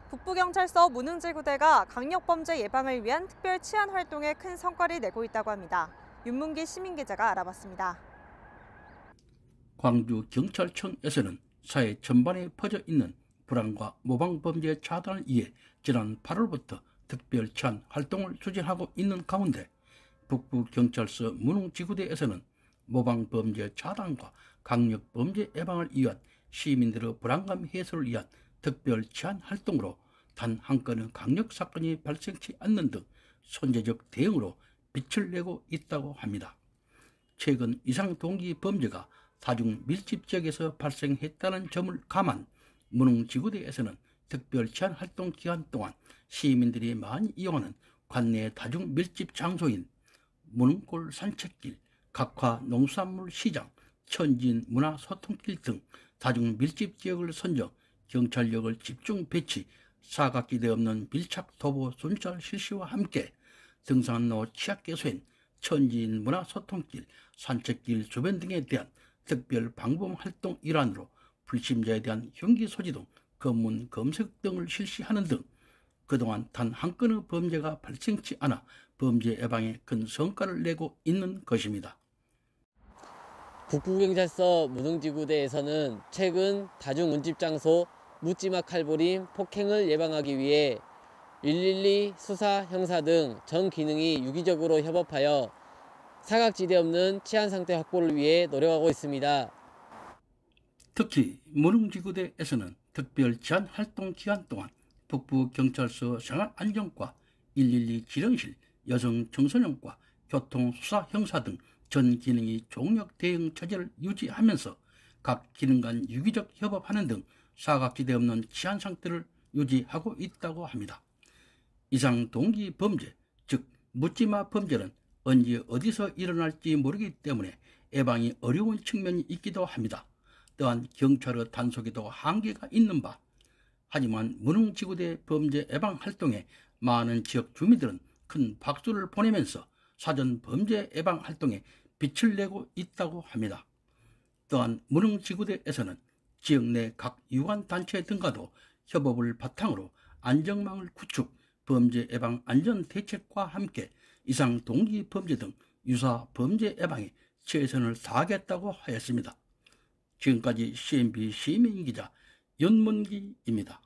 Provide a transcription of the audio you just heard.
북부경찰서 문흥지구대가 강력범죄 예방을 위한 특별 치안 활동에 큰 성과를 내고 있다고 합니다. 윤문기 시민기자가 알아봤습니다. 광주경찰청에서는 사회 전반에 퍼져 있는 불안과 모방범죄 차단을 위해 지난 8월부터 특별 치안 활동을 추진하고 있는 가운데 북부경찰서 문흥지구대에서는 모방범죄 차단과 강력범죄 예방을 위한 시민들의 불안감 해소를 위한 특별 치안 활동으로 단 한 건의 강력 사건이 발생치 않는 등 선제적 대응으로 빛을 내고 있다고 합니다. 최근 이상 동기 범죄가 다중 밀집 지역에서 발생했다는 점을 감안 문흥지구대에서는 특별 치안 활동 기간 동안 시민들이 많이 이용하는 관내 다중 밀집 장소인 문흥골 산책길, 각화 농수산물 시장, 천진 문화소통길 등 다중 밀집 지역을 선정, 경찰력을 집중 배치, 사각지대 없는 밀착 도보 순찰 실시와 함께 등산로 취약계소인 천진 문화소통길, 산책길 주변 등에 대한 특별 방범 활동 일환으로 불심자에 대한 흉기 소지 등 검문 검색 등을 실시하는 등 그동안 단 한 건의 범죄가 발생치 않아 범죄 예방에 큰 성과를 내고 있는 것입니다. 북부경찰서 문흥지구대에서는 최근 다중문집장소 묻지마 칼부림 폭행을 예방하기 위해 112 수사 형사 등 전 기능이 유기적으로 협업하여 사각지대 없는 치안상태 확보를 위해 노력하고 있습니다. 특히 문흥지구대에서는 특별 치안 활동 기간 동안 북부경찰서 생활안전과 112 지령실, 여성 청소년과 교통수사 형사 등 전 기능이 종력 대응 체제를 유지하면서 각 기능 간 유기적 협업하는 등 사각지대 없는 치안 상태를 유지하고 있다고 합니다. 이상 동기 범죄, 즉 묻지마 범죄는 언제 어디서 일어날지 모르기 때문에 예방이 어려운 측면이 있기도 합니다. 또한 경찰의 단속에도 한계가 있는 바, 하지만 문흥지구대 범죄 예방 활동에 많은 지역 주민들은 큰 박수를 보내면서 사전 범죄 예방 활동에 빛을 내고 있다고 합니다. 또한 문흥지구대에서는 지역 내 각 유관단체 등과도 협업을 바탕으로 안정망을 구축, 범죄 예방 안전대책과 함께 이상 동기 범죄 등 유사 범죄 예방에 최선을 다하겠다고 하였습니다. 지금까지 CNB 시민기자 윤문기입니다.